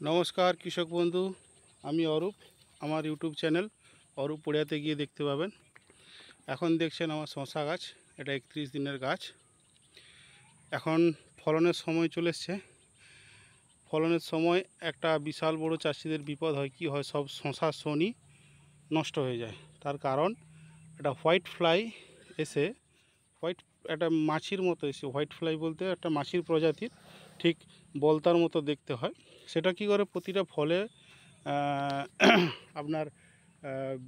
নমস্কার কৃষক বন্ধু, আমি অরূপ। আমার ইউটিউব চ্যানেল অরূপ পড়িয়াতে গিয়ে দেখতে পাবেন। এখন দেখছেন আমার শশা গাছ, এটা 31 দিনের গাছ। এখন ফলনের সময় চলে এসছে। ফলনের সময় একটা বিশাল বড় চাষিদের বিপদ হয়, কি হয়, সব শশার শনি নষ্ট হয়ে যায়। তার কারণ একটা হোয়াইট ফ্লাই এসে, হোয়াইট একটা মাছির মতো এসে, হোয়াইট ফ্লাই বলতে একটা মাছির প্রজাতির, ঠিক বলতার মতো দেখতে হয়। সেটা কি করে প্রতিটা ফলে আপনার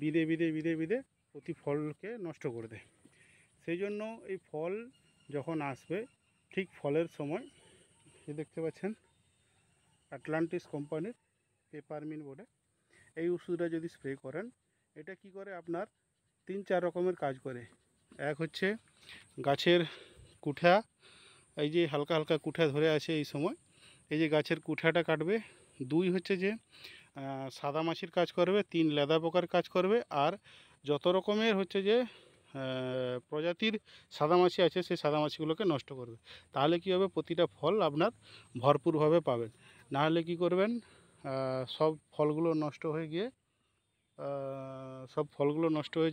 বিঁধে বিঁধে বিঁধে বিঁধে প্রতি ফলকে নষ্ট করে দেয়। সেই জন্য এই ফল যখন আসবে, ঠিক ফলের সময়, এই দেখতে পাচ্ছেন অ্যাটলান্টিস কোম্পানির পেপারমিন্ট বলে এই ওষুধটা যদি স্প্রে করেন, এটা কি করে আপনার 3-4 রকমের কাজ করে। এক হচ্ছে গাছের কুঠা, এই যে হালকা হালকা কুঠা ধরে আছে এই সময়, এই যে গাছের কুঠাটা কাটবে। 2 হচ্ছে যে সাদা মাছির কাজ করবে। 3 লেদা পোকার কাজ করবে। আর যত রকমের হচ্ছে যে প্রজাতির সাদা মাছি আছে, সেই সাদা মাছিগুলোকে নষ্ট করবে। তাহলে কী হবে, প্রতিটা ফল আপনার ভরপুরভাবে পাবেন। না হলে কী করবেন, সব ফলগুলো নষ্ট হয়ে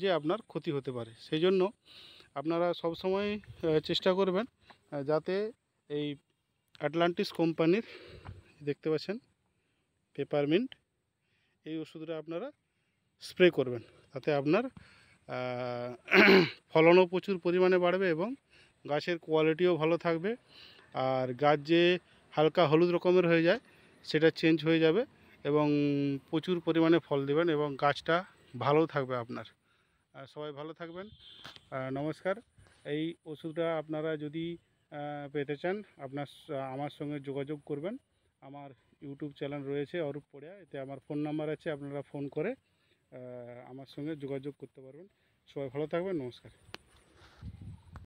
গিয়ে আপনার ক্ষতি হতে পারে। সেই জন্য আপনারা সবসময় চেষ্টা করবেন যাতে এই অ্যাটলান্টিস কোম্পানির, দেখতে পাচ্ছেন পেপারমিন্ট, এই ওষুধটা আপনারা স্প্রে করবেন। তাতে আপনার ফলনও প্রচুর পরিমাণে বাড়বে এবং গাছের কোয়ালিটিও ভালো থাকবে। আর গাছ যে হালকা হলুদ রকমের হয়ে যায়, সেটা চেঞ্জ হয়ে যাবে এবং প্রচুর পরিমাণে ফল দেবেন এবং গাছটা ভালো থাকবে আপনার। সবাই ভালো থাকবেন। নমস্কার। এই ওষুধটা আপনারা যদি পেতে চান, আমার সঙ্গে যোগাযোগ করবেন। আমার ইউটিউব চ্যানেল রয়েছে অরূপ পড়িয়া, এতে আমার ফোন নাম্বার আছে, আপনারা ফোন করে আমার সঙ্গে যোগাযোগ করতে পারবেন। সবাই ভালো থাকবেন। নমস্কার।